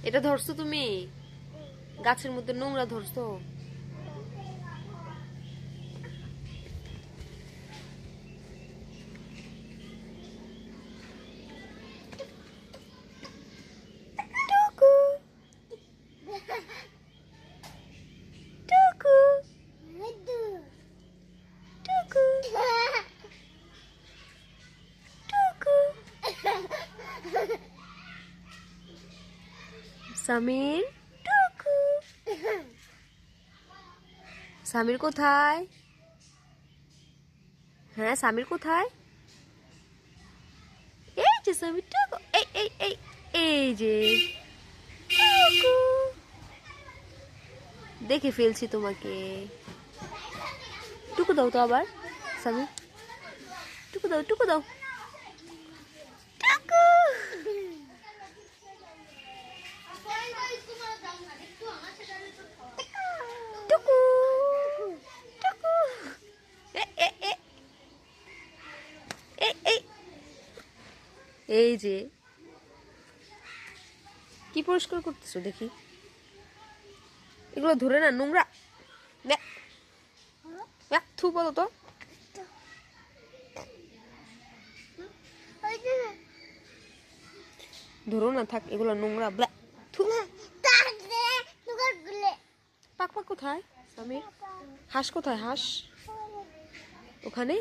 এটা ধরছো তুমি? গাছের মধ্যে নোংরা ধরছো? টুকু টুকু টুকু টুকু। সামির টুকু। সামির কোথায়? হ্যাঁ, সামির কোথায়? এই যে সামির টুকু। এই এই এই এই যে টুকু। দেখে ফেলছি তোমাকে। টুকু দাও তো আবার সামির। টুকু দাও, টুকু দাও। টুকু টুকু টুকু। এই যে কি পরিষ্কার করতেছো দেখি? এগুলো ধরে না, নোংরা। থু বলো তো। ধরো না, থাক, এগুলো নোংরা। পাক পাক কোথায় সামির? হাঁস কোথায়? হাঁস ওখানে।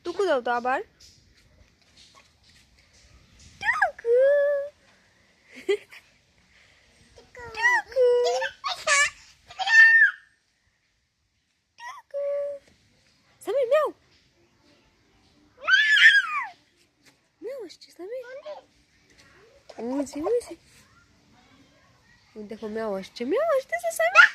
টুকু দাও তো আবার। টুকু টুকু টুকু। সামির মিয়াও। মিয়াও আসছে সামির। ওই যে ওই যে, ওই দেখো মিয়াও আসছে, মিয়াও আসতেছে সামির।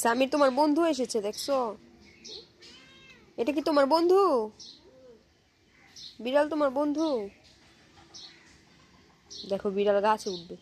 সামির তোমার বন্ধু এসেছে, দেখছো? এটা কি তোমার বন্ধু? বিড়াল তোমার বন্ধু? দেখো বিড়াল গাছে উঠবে।